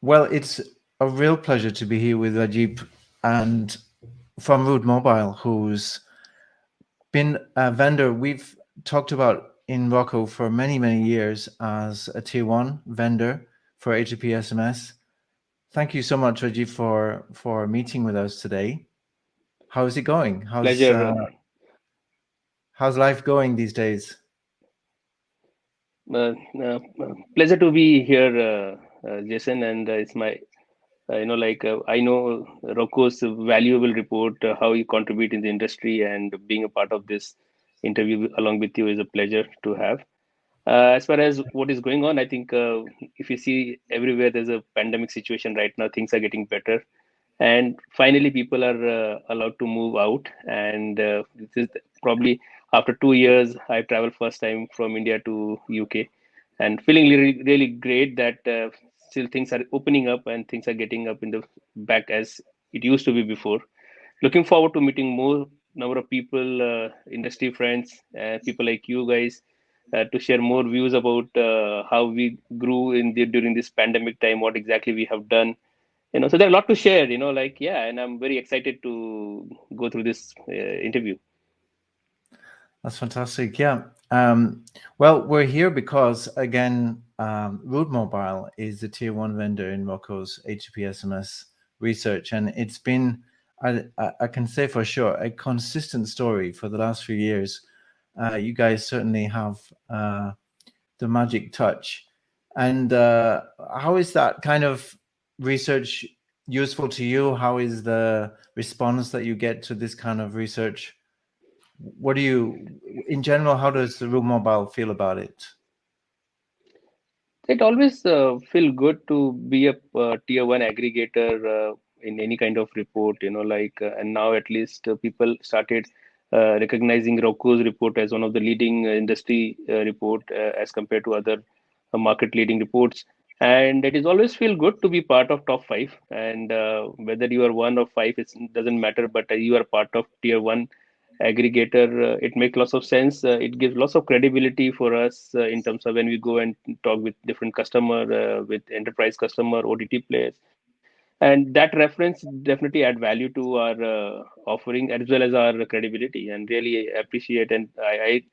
Well, it's a real pleasure to be here with Rajdip and from Root Mobile, who's been a vendor we've talked about in ROCCO for many, many years as a tier one vendor for HTTP SMS. Thank you so much, Rajiv, for meeting with us today. How's it going? Pleasure. How's life going these days? Uh, uh, Pleasure to be here, Jason. And it's my, I know Rocco's valuable report, how you contribute in the industry, and being a part of this interview along with you is a pleasure to have. As far as what is going on, I think if you see everywhere, there's a pandemic situation right now. Things are getting better, and finally, people are allowed to move out. And this is probably after 2 years, I traveled first time from India to UK, and feeling really, really great that still things are opening up and things are getting up in the back as it used to be before. Looking forward to meeting more number of people, industry friends, people like you guys, to share more views about how we grew during this pandemic time, what exactly we have done. So there's a lot to share. Yeah, and I'm very excited to go through this interview. That's fantastic. Yeah. Well, we're here because, again, Root Mobile is the tier one vendor in ROCCO's HTTP SMS research. And it's been, I can say for sure, a consistent story for the last few years. You guys certainly have the magic touch. And how is that kind of research useful to you? How is the response that you get to this kind of research? What do you, in general, how does the Root Mobile feel about it? It always feel good to be a tier one aggregator in any kind of report. And now at least people started recognizing Rocco's report as one of the leading industry report as compared to other market leading reports. And it is always feel good to be part of top five. And whether you are one or five, it doesn't matter. But you are part of tier one aggregator. It makes lots of sense. It gives lots of credibility for us in terms of when we go and talk with different customer, with enterprise customer, OTT players, and that reference definitely add value to our offering as well as our credibility. And really appreciate, and I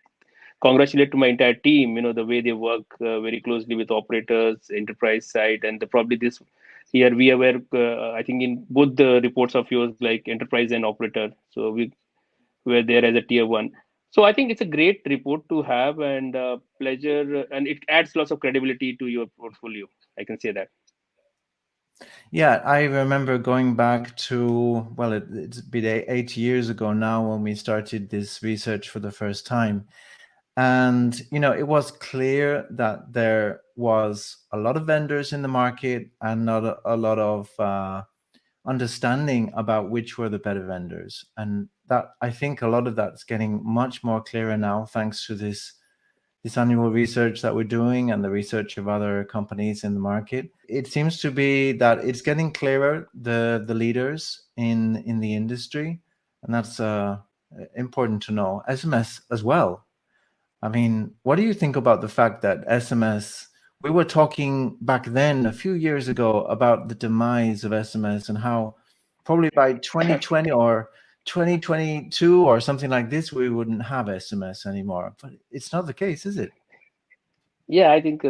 congratulate to my entire team. The way they work very closely with operators, enterprise side, and probably this year we were, I think, in both the reports of yours, like enterprise and operator. So we were there as a tier one. So I think it's a great report to have, and pleasure, and it adds lots of credibility to your portfolio. I can say that. Yeah, I remember going back to, well, it's been 8 years ago now when we started this research for the first time. And, it was clear that there was a lot of vendors in the market and not a lot of understanding about which were the better vendors. And that, I think a lot of that's getting much more clearer now, thanks to this annual research that we're doing and the research of other companies in the market. It seems to be that it's getting clearer, the leaders in the industry, and that's important to know. SMS as well. I mean, what do you think about the fact that SMS, we were talking back then a few years ago about the demise of SMS and how probably by 2020 or 2022 or something like this, we wouldn't have SMS anymore. But it's not the case, is it? Yeah, I think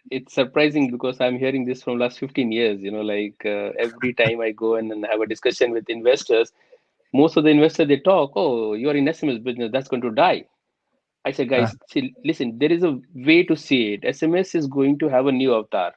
it's surprising because I'm hearing this from last 15 years. Every time I go and have a discussion with investors, most of the investors they talk, oh, you're in SMS business, that's going to die. I said, Uh, guys, see, listen, there is a way to see it. SMS is going to have a new avatar,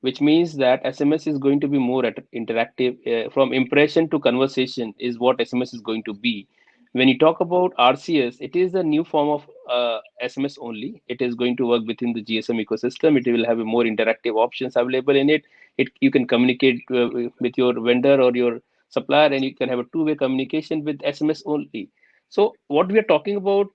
which means that SMS is going to be more interactive. From impression to conversation is what SMS is going to be. When you talk about RCS, it is a new form of SMS only. It is going to work within the GSM ecosystem. It will have a more interactive options available in it. You can communicate with your vendor or your supplier, and you can have a two-way communication with SMS only. So what we are talking about,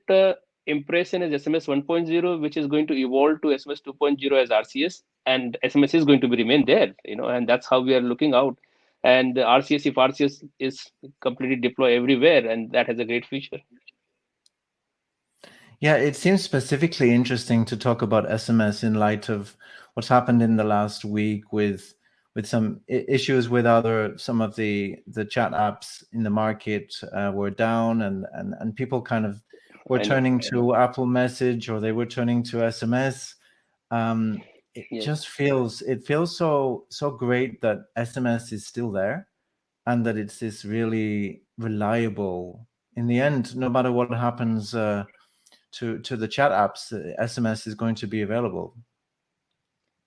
impression is SMS 1.0, which is going to evolve to SMS 2.0 as RCS, and SMS is going to be remain there, and that's how we are looking out. And RCS, if RCS is completely deploy everywhere, and that has a great future. yeah, it seems specifically interesting to talk about SMS in light of what's happened in the last week with with some issues with other some of the chat apps in the market were down, and people kind of were I know. turning to Apple Message, or they were turning to SMS. It Yes. just feels so great that SMS is still there, and that it's this really reliable. In the end, no matter what happens to the chat apps, SMS is going to be available.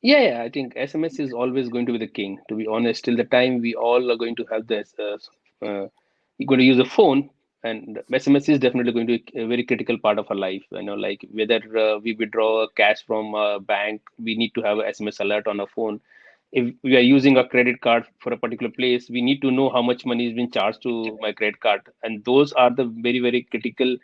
Yeah, I think SMS is always going to be the king, to be honest, till the time we all are going to have this. You're going to use a phone, and SMS is definitely going to be a very critical part of our life. Like whether we withdraw cash from a bank, we need to have a SMS alert on our phone. If we are using a credit card for a particular place, we need to know how much money is being charged to my credit card, and those are the very, very critical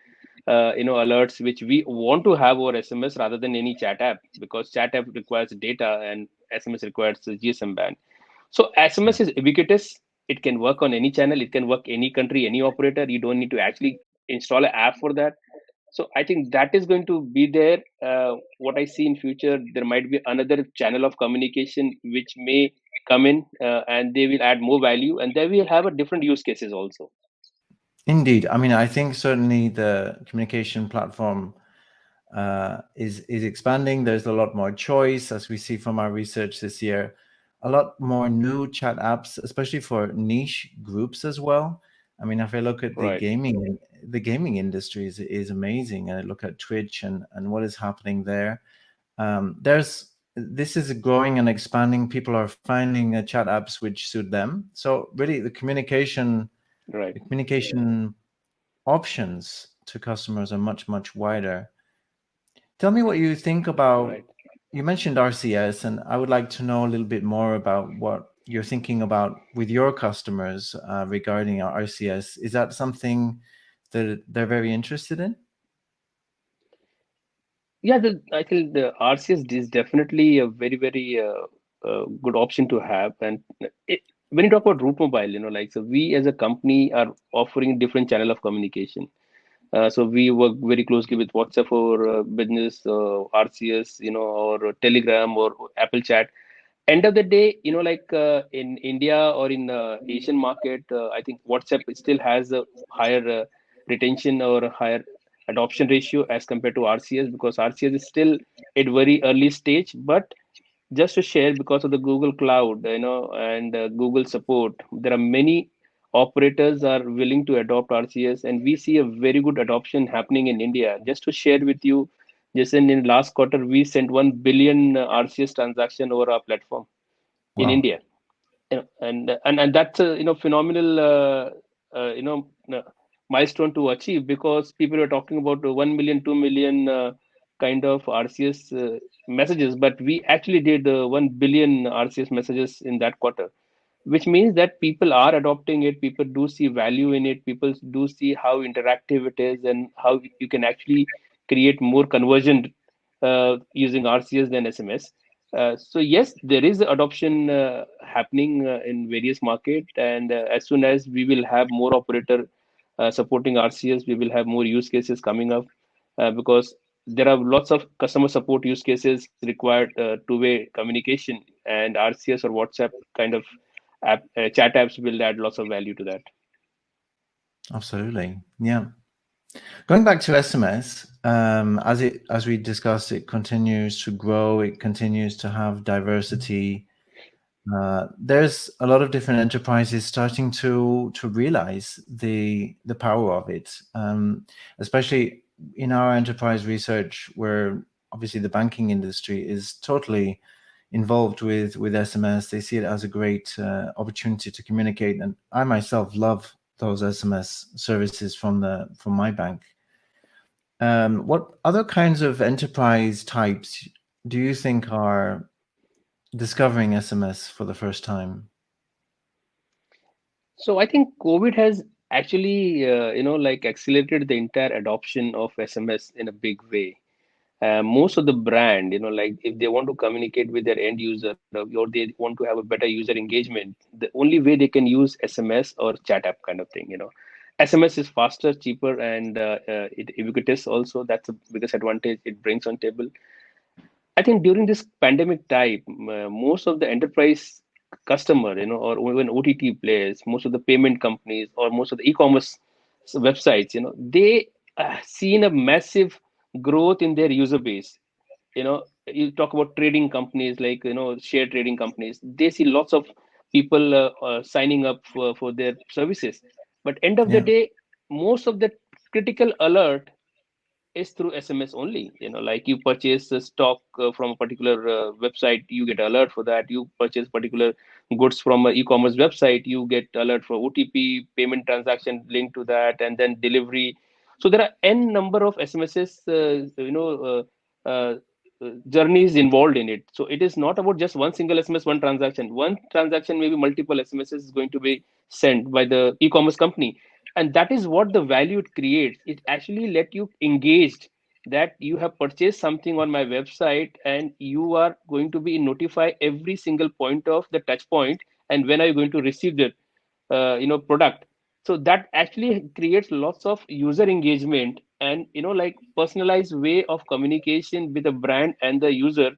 alerts which we want to have over SMS rather than any chat app, because chat app requires data and SMS requires a GSM band. So SMS is ubiquitous. It can work on any channel, it can work any country, any operator. You don't need to actually install an app for that. So I think that is going to be there. What I see in future, there might be another channel of communication which may come in, and they will add more value, and they will have a different use cases also. Indeed. I mean, I think certainly the communication platform is expanding. There's a lot more choice, as we see from our research this year. A lot more new chat apps, especially for niche groups as well. I mean, if I look at Right. the gaming industry is amazing, and I look at Twitch and what is happening there. There's this is growing and expanding. People are finding chat apps which suit them. So really, Right. the communication options to customers are much wider. Tell me what you think about. Right. You mentioned RCS, and I would like to know a little bit more about what you're thinking about with your customers regarding our RCS. Is that something that they're very interested in? Yeah, I think the RCS is definitely a very, very good option to have. And when you talk about Root Mobile, like, so we as a company are offering different channel of communication. So we work very closely with WhatsApp for business, RCS, or Telegram or Apple Chat. End of the day, like in India or in Asian market, I think WhatsApp still has a higher retention or a higher adoption ratio as compared to RCS, because RCS is still at very early stage. But just to share, because of the Google Cloud, and Google support, there are many operators are willing to adopt RCS, and we see a very good adoption happening in India. Just to share with you, just in last quarter, we sent 1 billion RCS transaction over our platform in Wow. India. And that's a phenomenal milestone to achieve, because people are talking about 1 million, 2 million kind of RCS messages, but we actually did 1 billion RCS messages in that quarter, which means that people are adopting it. People do see value in it. People do see how interactive it is, and how you can actually create more conversion using RCS than SMS. So yes, there is adoption happening in various market, and as soon as we will have more operator supporting RCS, we will have more use cases coming up, because there are lots of customer support use cases required two-way communication, and RCS or WhatsApp kind of chat apps will add lots of value to that. Absolutely. Yeah. Going back to SMS, as we discussed, it continues to grow. It continues to have diversity. There's a lot of different enterprises starting to realize the power of it, especially in our enterprise research, where obviously the banking industry is totally involved with SMS. They see it as a great opportunity to communicate, and I myself love those SMS services from my bank. What other kinds of enterprise types do you think are discovering SMS for the first time? So I think COVID has actually, like accelerated the entire adoption of SMS in a big way. Most of the brand, like if they want to communicate with their end user, or they want to have a better user engagement, the only way they can use SMS or chat app kind of thing. SMS is faster, cheaper, and it ubiquitous also. That's the biggest advantage it brings on table. I think during this pandemic time, most of the enterprise customer, or even OTT players, most of the payment companies, or most of the e-commerce websites, they seen a massive growth in their user base. You talk about trading companies, like share trading companies, they see lots of people signing up for their services. But end of the Yeah. day, most of the critical alert is through SMS only. Like you purchase a stock from a particular website, you get alert for that. You purchase particular goods from an e-commerce website, you get alert for OTP, payment transaction linked to that, and then delivery. So there are n number of SMSs, journeys involved in it. So it is not about just one single SMS, one transaction. One transaction, maybe multiple SMSs is going to be sent by the e-commerce company, and that is what the value it creates. It actually let you engaged, that you have purchased something on my website, and you are going to be notify every single point of the touch point, and when are you going to receive the product. So that actually creates lots of user engagement, and like personalized way of communication with the brand and the user.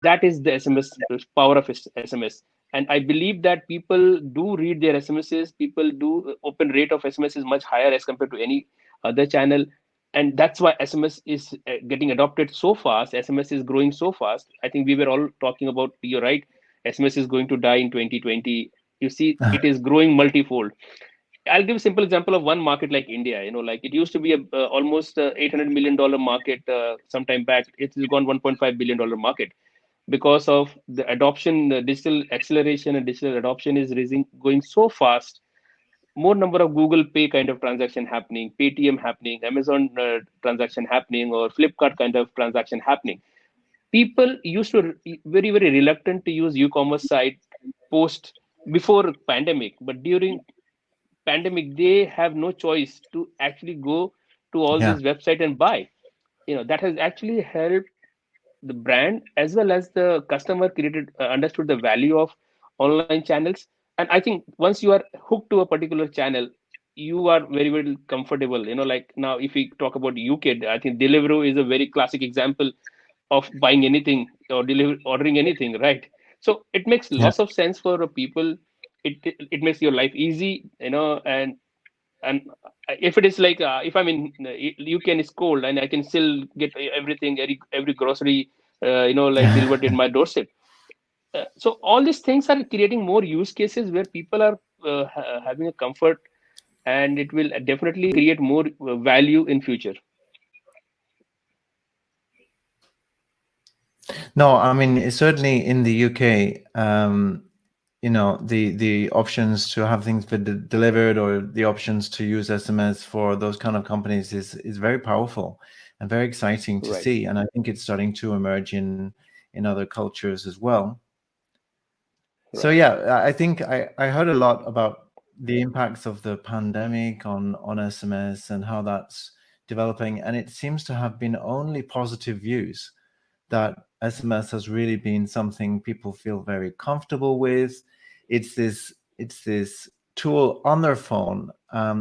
That is the SMS, power of SMS. And I believe that people do read their SMSs. People do, open rate of SMS is much higher as compared to any other channel. And that's why SMS is getting adopted so fast. SMS is growing so fast. I think we were all talking about, you're right, SMS is going to die in 2020. You see, it is growing multifold. I'll give a simple example of one market like India. Like it used to be a almost $800 million market sometime back. It's gone $1.5 billion market because of the adoption. The digital acceleration and digital adoption is raising, going so fast. More number of Google Pay kind of transaction happening, Paytm happening, Amazon transaction happening, or Flipkart kind of transaction happening. People used to very very reluctant to use e-commerce site post before pandemic, but during pandemic they have no choice to actually go to all Yeah. these website and buy. That has actually helped the brand as well as the customer created understood the value of online channels. And I think once you are hooked to a particular channel, you are very very comfortable. Like now, if we talk about UK, I think Deliveroo is a very classic example of buying anything or ordering anything, right? So it makes Yeah. lots of sense for people. It makes your life easy, and if it is like, if I'm in UK and it's cold, and I can still get everything, every grocery, like delivered in my doorstep. So all these things are creating more use cases where people are having a comfort, and it will definitely create more value in future. No, I mean, certainly in the UK, the options to have things be delivered, or the options to use SMS for those kind of companies is very powerful and very exciting to Right. see. And I think it's starting to emerge in other cultures as well. So Right. yeah, I think I heard a lot about the impacts of the pandemic on SMS and how that's developing, and it seems to have been only positive views, that SMS has really been something people feel very comfortable with. It's this tool on their phone,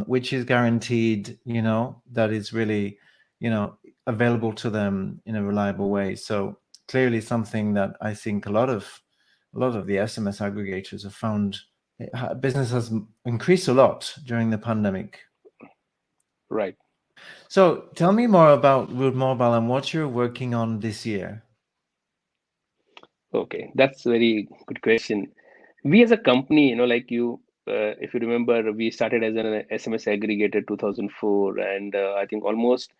which is guaranteed, that is really, available to them in a reliable way. So clearly something that I think a lot of the SMS aggregators have found business has increased a lot during the pandemic. Right. So tell me more about Root Mobile and what you're working on this year. Okay, that's a very good question. We as a company, like you, if you remember, we started as an SMS aggregator 2004, and I think almost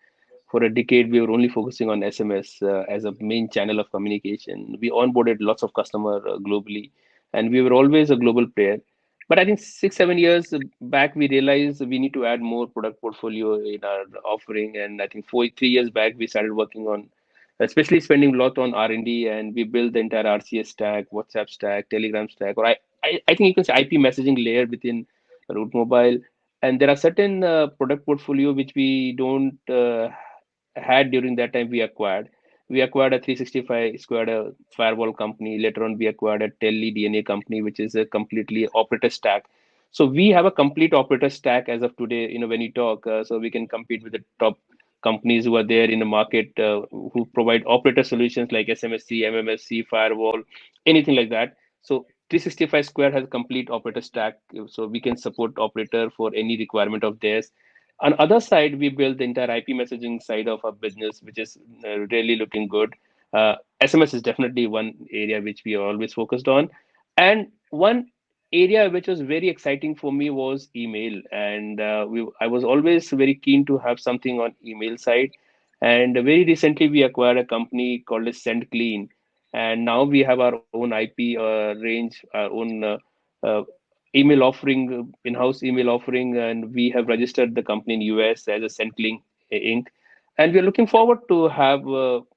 for a decade we were only focusing on SMS as a main channel of communication. We onboarded lots of customer globally, and we were always a global player. But I think 6 7 years back we realized we need to add more product portfolio in our offering, and I think 3 years back we started working on, especially spending a lot on R&D, and we built the entire RCS stack, WhatsApp stack, Telegram stack, or I think you can say IP messaging layer within Root Mobile. And there are certain product portfolio which we don't had during that time. We acquired a 365 squared a firewall company. Later on, we acquired a Tele DNA company, which is a completely operator stack. So we have a complete operator stack as of today. When you talk, so we can compete with the top companies who are there in the market, who provide operator solutions like SMSC, MMSC, firewall, anything like that. So 365 Square has complete operator stack, so we can support operator for any requirement of theirs. On other side, we build the entire IP messaging side of our business, which is really looking good. SMS is definitely one area which we are always focused on, and one area which was very exciting for me was email, and I was always very keen to have something on email side. And very recently, we acquired a company called as SendClean, and now we have our own IP range, our own uh, email offering, in-house email offering, and we have registered the company in US as a SendClean Inc. And we are looking forward to have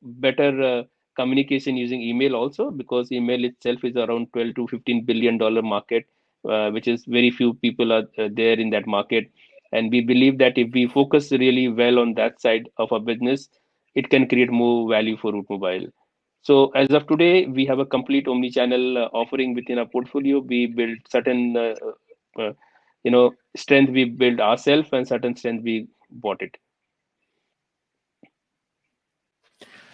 better communication using email also, because email itself is around 12 to 15 billion dollar market, which is very few people are there in that market. And we believe that if we focus really well on that side of our business, it can create more value for Root Mobile. So as of today, we have a complete omni-channel offering within our portfolio. We build certain, strength we build ourselves, and certain strength we bought it.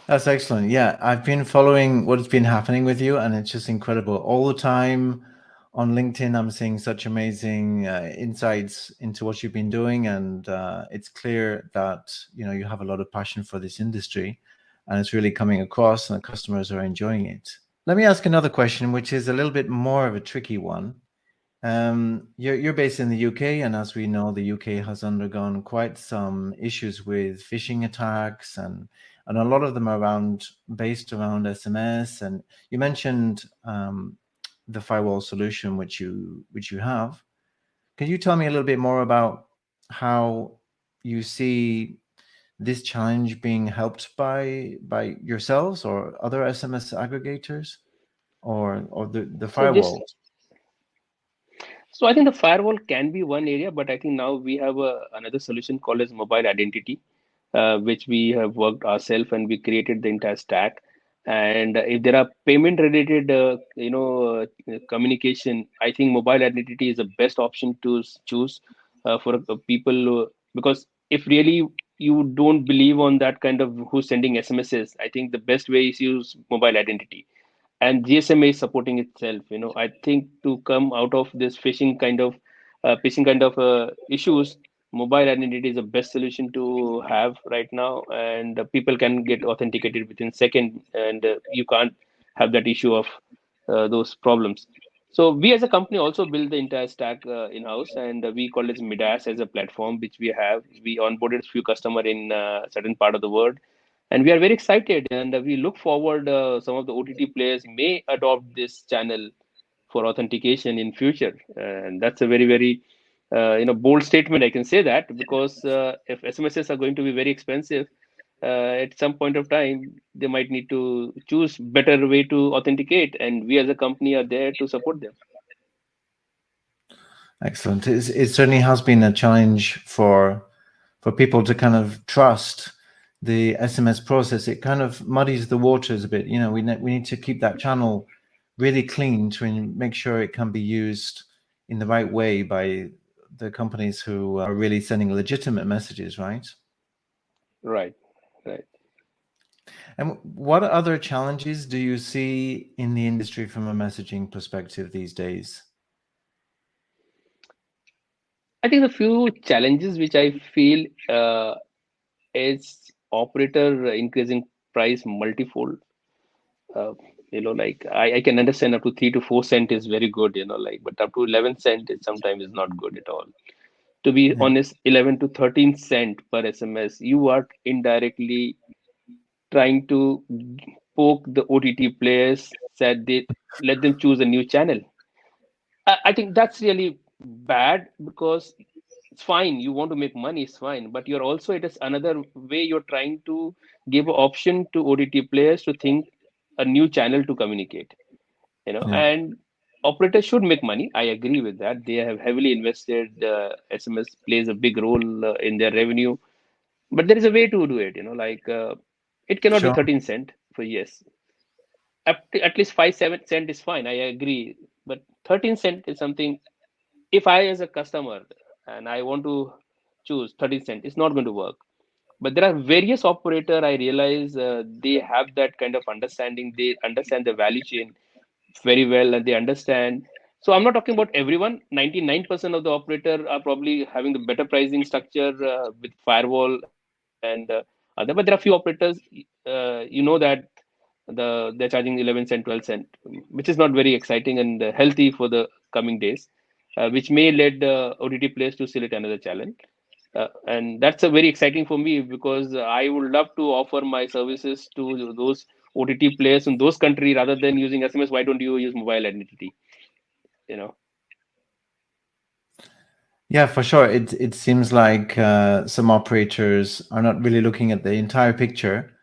That's excellent. Yeah, I've been following what's been happening with you, and it's just incredible. All the time on LinkedIn, I'm seeing such amazing insights into what you've been doing, and it's clear that you have a lot of passion for this industry, and it's really coming across, and the customers are enjoying it. Let me ask another question, which is a little bit more of a tricky one. You're based in the UK, and as we know, the UK has undergone quite some issues with phishing attacks, and a lot of them are based around SMS. And you mentioned the firewall solution which you have. Can you tell me a little bit more about how you see this challenge being helped by yourselves or other SMS aggregators, or the So just firewalls? So I think the firewall can be one area, but I think now we have another solution called as mobile identity, which we have worked ourselves, and we created the entire stack. And if there are payment related, communication, I think mobile identity is the best option to choose for people, because if really you don't believe on that kind of who's sending SMSs, I think the best way is use mobile identity, and GSMA is supporting itself. I think to come out of this phishing kind of issues, mobile identity is the best solution to have right now, and people can get authenticated within second, and you can't have that issue of those problems. So we as a company also build the entire stack in house, and we call it Midas as a platform, which we have. We onboarded few customer in certain part of the world, and we are very excited, and we look forward some of the OTT players may adopt this channel for authentication in future, and that's a very very bold statement, I can say that, because if SMSs are going to be very expensive, at some point of time they might need to choose better way to authenticate, and we as a company are there to support them. Excellent. It certainly has been a challenge for people to kind of trust the SMS process. It kind of muddies the waters a bit. We need to keep that channel really clean to make sure it can be used in the right way by the companies who are really sending legitimate messages, right? Right, right. And what other challenges do you see in the industry from a messaging perspective these days? I think the few challenges which I feel is operator increasing price multifold. uh, like I can understand up to 3 to 4 cent is very good, but up to 11 cent is sometimes is not good at all. To be Yeah, honest, 11 to 13 cent per SMS, you are indirectly trying to poke the OTT players, said they let them choose a new channel. I think that's really bad, because it's fine, you want to make money, it's fine, but you're also, it is another way you're trying to give an option to OTT players to think a new channel to communicate. yeah, And operators should make money, I agree with that. They have heavily invested, SMS plays a big role in their revenue, but there is a way to do it, it cannot be sure. 13 cent for, yes, at least 5 7 cent is fine, I agree, but 13 cent is something. If I as a customer and I want to choose 13 cent, it's not going to work. But there are various operator, I realize they have that kind of understanding, they understand the value chain. very well and they understand. So I'm not talking about everyone. 99% of the operator are probably having the better pricing structure with firewall and other. But there are few operators, you know that they're charging 11 cent, 12 cent, which is not very exciting and healthy for the coming days, which may lead OTT players to select another challenge. And that's a very exciting for me because I would love to offer my services to those OTT players in those countries rather than using SMS. Why don't you use mobile identity? You know, Yeah, for sure. It seems like some operators are not really looking at the entire picture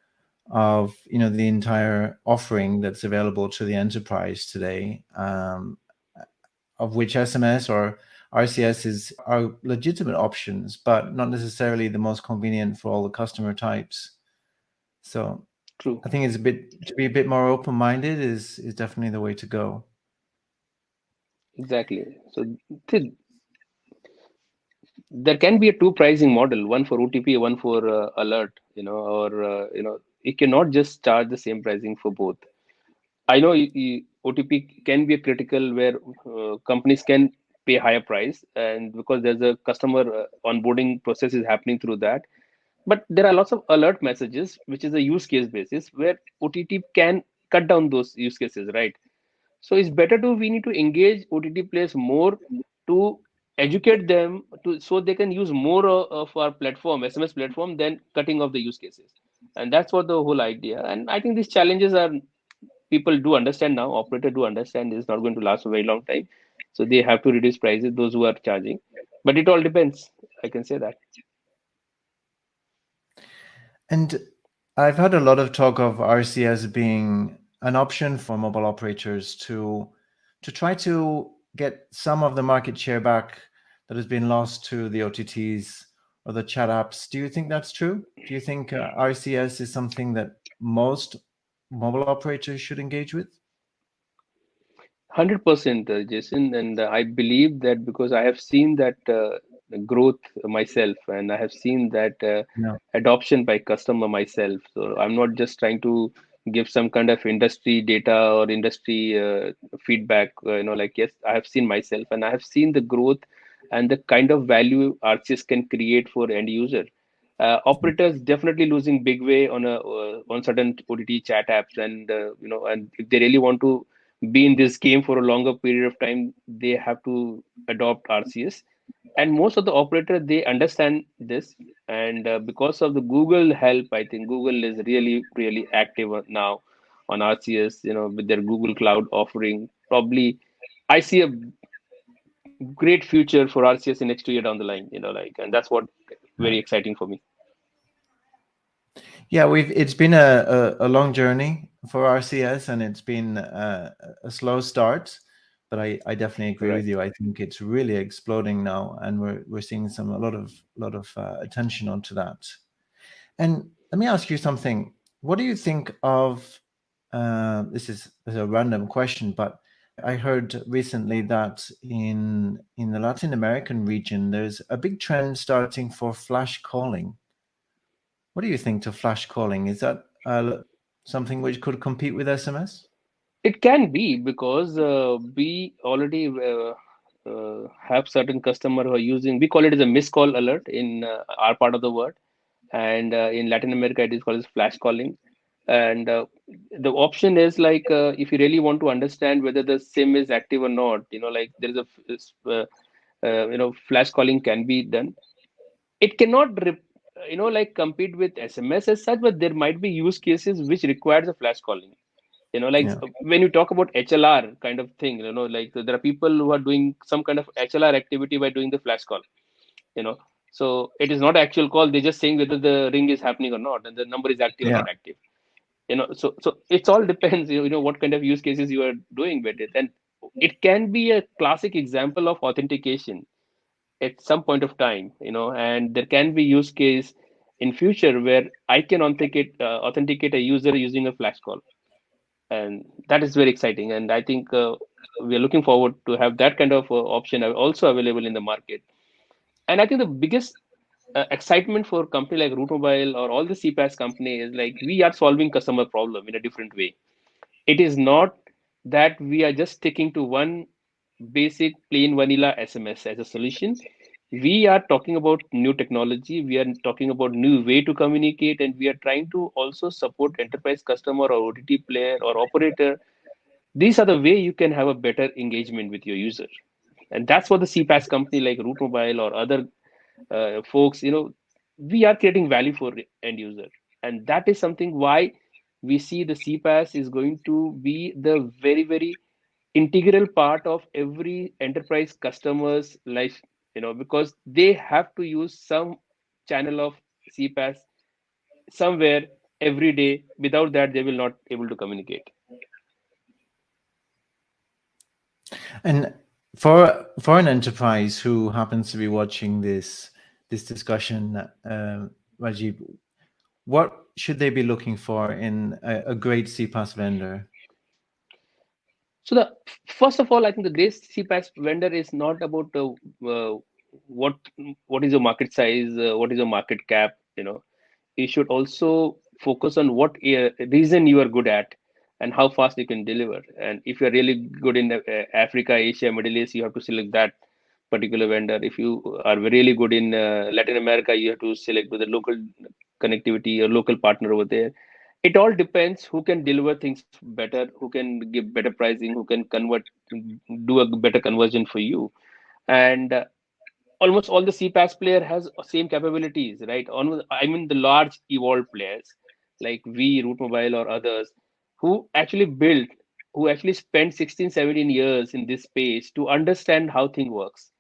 of the entire offering that's available to the enterprise today, of which SMS or RCS are legitimate options, but not necessarily the most convenient for all the customer types. So true, I think to be a bit more open-minded is definitely the way to go. exactly. So th- there can be a two pricing model, one for OTP, one for alert. Or you cannot just charge the same pricing for both. I know OTP can be a critical where companies can pay higher price, and because there's a customer onboarding process is happening through that. But there are lots of alert messages, which is a use case basis where OTT can cut down those use cases, right? So it's better to we need to engage OTT players more to educate them to so they can use more of our platform, SMS platform, than cutting off the use cases. And that's what the whole idea. And I think these challenges are people do understand now. Operator do understand it's not going to last a very long time, so they have to reduce prices. Those who are charging, but it all depends. I can say that. And I've heard a lot of talk of RCS being an option for mobile operators to try to get some of the market share back that has been lost to the OTTs or the chat apps. Do you think that's true? Do you think RCS is something that most mobile operators should engage with? 100%, Jason, and I believe that because I have seen that growth myself, and I have seen that Yeah. adoption by customer myself. So I'm not just trying to give some kind of industry data or industry feedback. Like yes, I have seen myself, and I have seen the growth and the kind of value artists can create for end user. Operators definitely losing big way on certain OTT chat apps, and and if they really want to be in this game for a longer period of time, they have to adopt RCS. And most of the operator they understand this, and because of the Google help, I think Google is really active now on RCS. With their Google Cloud offering, probably I see a great future for RCS in next 2 year down the line. And that's what very Right. exciting for me. Yeah, it's been a long journey for RCS, and it's been a slow start, but I definitely agree with Right. you. I think it's really exploding now, and we're seeing a lot of attention onto that. And let me ask you something. What do you think of this is a random question, but I heard recently that in the Latin American region, there's a big trend starting for flash calling. What do you think to flash calling? Is that something which could compete with SMS? It can be because we already have certain customer who are using. We call it as a missed call alert in our part of the world, and in Latin America it is called as flash calling. And the option is like if you really want to understand whether the SIM is active or not, like there is flash calling can be done. It cannot like compete with SMS as such, but there might be use cases which requires a flash calling. Like Yeah, when you talk about HLR kind of thing, like there are people who are doing some kind of HLR activity by doing the flash call. you know so it is not actual call, they're just saying whether the ring is happening or not and the number is active or yeah, not active. So it's all depends, what kind of use cases you are doing with it. And it can be a classic example of authentication at some point of time, and there can be use case in future where I can authenticate a user using a flash call, and that is very exciting. And I think we are looking forward to have that kind of option also available in the market. And I think the biggest excitement for a company like Root Mobile or all the CPaaS company is like we are solving customer problem in a different way. It is not that we are just sticking to one basic plain vanilla SMS as a solution. We are talking about new technology. We are talking about new way to communicate, and we are trying to also support enterprise customer or OTT player or operator. These are the way you can have a better engagement with your user, and that's what the CPaaS company like Root Mobile or other folks, we are creating value for end user, and that is something why we see the CPaaS is going to be the very very integral part of every enterprise customer's life, because they have to use some channel of CPaaS somewhere every day. Without that, they will not able to communicate. And for an enterprise who happens to be watching this discussion, Rajib, what should they be looking for in a great CPaaS vendor? So the first of all, I think the great CPaaS vendor is not about uh, what what is your market size, what is your market cap. You should also focus on what reason you are good at and how fast you can deliver. And if you are really good in Africa, Asia, Middle East, you have to select that particular vendor. If you are really good in Latin America, you have to select with the local connectivity or local partner over there. It all depends who can deliver things better, who can give better pricing, who can convert, do a better conversion for you. And almost all the CPaaS player has same capabilities, right? I mean, the large evolved players like we, Root Mobile, or others who actually built, who actually spent 16, 17 years in this space to understand how thing works.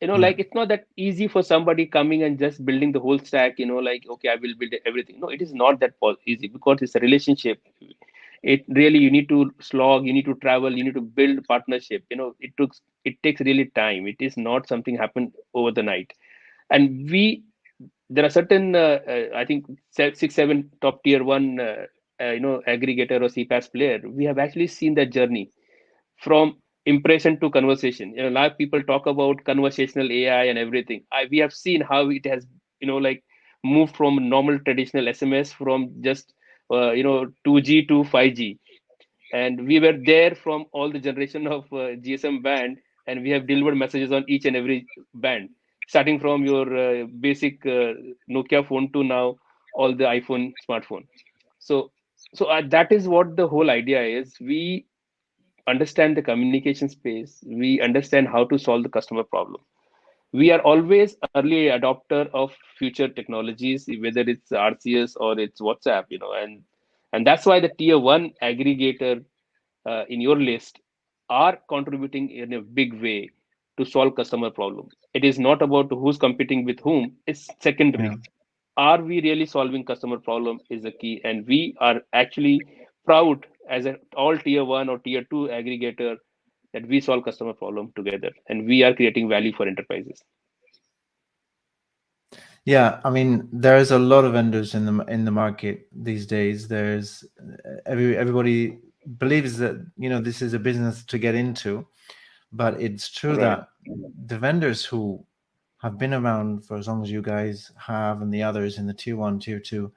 Yeah. Like it's not that easy for somebody coming and just building the whole stack. Like, okay, I will build everything. No, it is not that easy, because it's a relationship. It really, you need to slog, you need to travel, you need to build partnership. It takes really time. It is not something happened over the night. And there are certain I think 6 7 top tier one aggregator or CPaaS player. We have actually seen that journey from impression to conversation. A lot of people talk about conversational AI and everything. We have seen how it has, like, moved from normal traditional SMS from just 2G to 5G. And we were there from all the generation of GSM band, and we have delivered messages on each and every band, starting from your basic Nokia phone to now all the iPhone smartphone. So so that is what the whole idea is. We understand the communication space, we understand how to solve the customer problem. We are always early adopter of future technologies, whether it's RCS or it's WhatsApp, and that's why the tier one aggregator in your list are contributing in a big way to solve customer problem. It is not about who's competing with whom, it's Yeah. secondary. Are we really solving customer problem is the key, and we are actually proud as an all tier one or tier two aggregator that we solve customer problem together, and we are creating value for enterprises. Yeah, I mean, there's a lot of vendors in the market these days. There's everybody believes that this is a business to get into, but it's true Right. that the vendors who have been around for as long as you guys have, and the others in the tier one, tier two,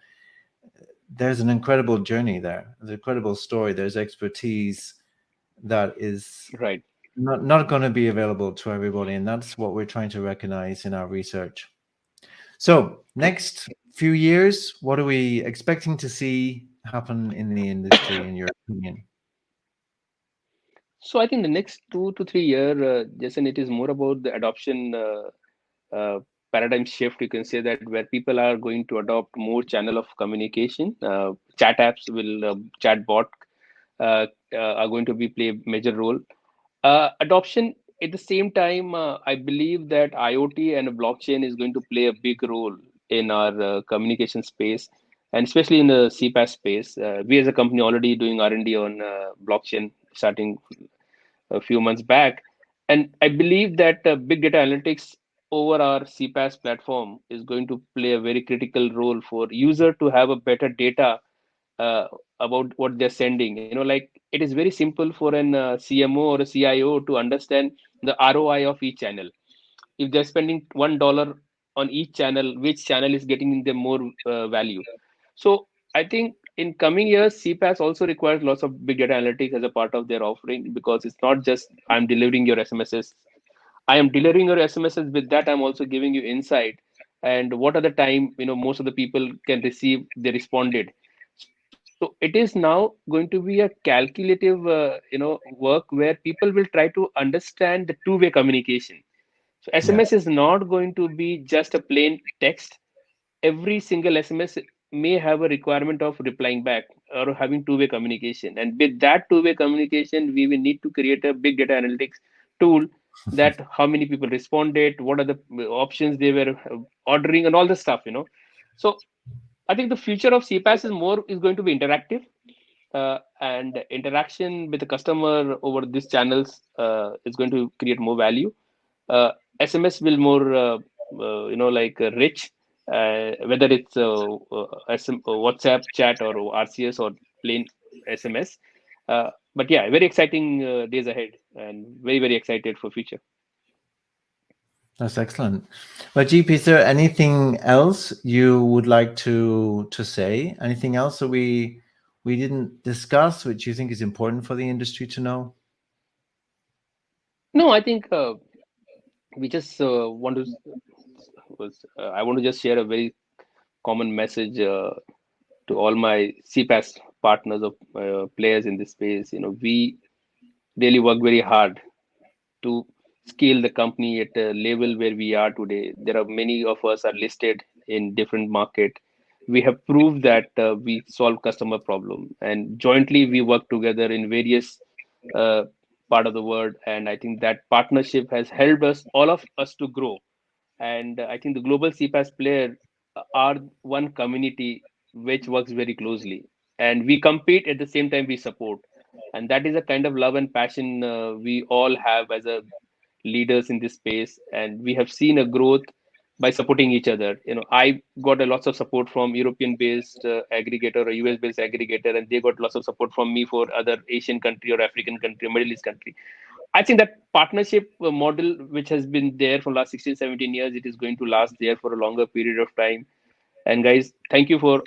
there's an incredible journey there. There's an incredible story. There's expertise that is Right. not going to be available to everybody, and that's what we're trying to recognize in our research. So, True. next few years, what are we expecting to see happen in the industry, in your opinion? So I think the next 2 to 3 year, Jason, it is more about the adoption paradigm shift. You can say that where people are going to adopt more channel of communication. Chat apps will, chatbot are going to be play a major role. Adoption at the same time, I believe that IoT and blockchain is going to play a big role in our communication space, and especially in the CPaaS space. We as a company already doing R&D on blockchain, starting a few months back. And I believe that big data analytics over our CPaaS platform is going to play a very critical role for user to have a better data uh, about what they're sending. Like, it is very simple for an CMO or a CIO to understand the ROI of each channel. If they're spending $1 on each channel, which channel is getting them more value? So I think in coming years, CPaaS also requires lots of big data analytics as a part of their offering, because it's not just I'm delivering your SMSs. I am delivering your SMSs. With that, I'm also giving you insight and what are the time most of the people can receive they responded. So it is now going to be a calculative work where people will try to understand the two-way communication. So Yeah. SMS is not going to be just a plain text. Every single SMS may have a requirement of replying back or having two-way communication. And with that two-way communication, we will need to create a big data analytics tool, that how many people responded, what are the options they were ordering, and all the stuff. So I think the future of CPaaS is going to be interactive, and interaction with the customer over these channels is going to create more value. SMS will more rich, whether it's WhatsApp chat or RCS or plain SMS. But yeah, very exciting days ahead, and very very excited for future. That's excellent. But Jeep, is there anything else you would like to say? Anything else that we didn't discuss, which you think is important for the industry to know? No, I think we just want to I want to just share a very common message to all my CPaaS partners of players in this space. We really work very hard to scale the company at a level where we are today. There are many of us are listed in different market. We have proved that we solve customer problem, and jointly we work together in various uh, part of the world. And I think that partnership has helped us, all of us, to grow. And I think the global CPaaS player are one community which works very closely, and we compete at the same time we support. And that is a kind of love and passion we all have as a leaders in this space. And we have seen a growth by supporting each other. I got a lots of support from European based aggregator or US based aggregator, and they got lots of support from me for other Asian country or African country or Middle East country. I think that partnership model, which has been there for last 16, 17 years, it is going to last there for a longer period of time. And guys, thank you for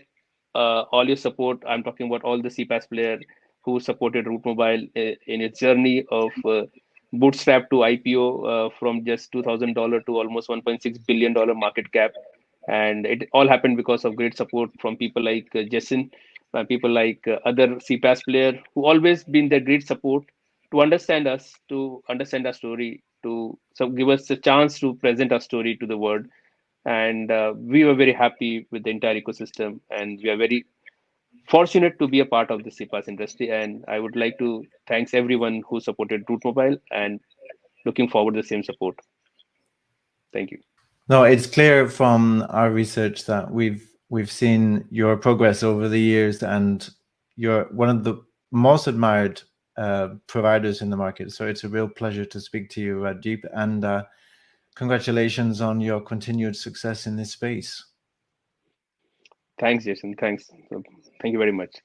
all your support. I'm talking about all the CPaaS player who supported Root Mobile in its journey of bootstrap to IPO, from just $2,000 to almost $1.6 billion market cap. And it all happened because of great support from people like Jason, people like other CPaaS player who always been their great support to understand us, to understand our story, to give us a chance to present our story to the world. And we were very happy with the entire ecosystem, and we are very fortunate to be a part of the CPaaS industry. And I would like to thanks everyone who supported Root Mobile, and looking forward to the same support. Thank you. No, it's clear from our research that we've seen your progress over the years, and you're one of the most admired providers in the market. So it's a real pleasure to speak to you, Rajdip, and congratulations on your continued success in this space. Thanks, Jason. Thanks. So, thank you very much.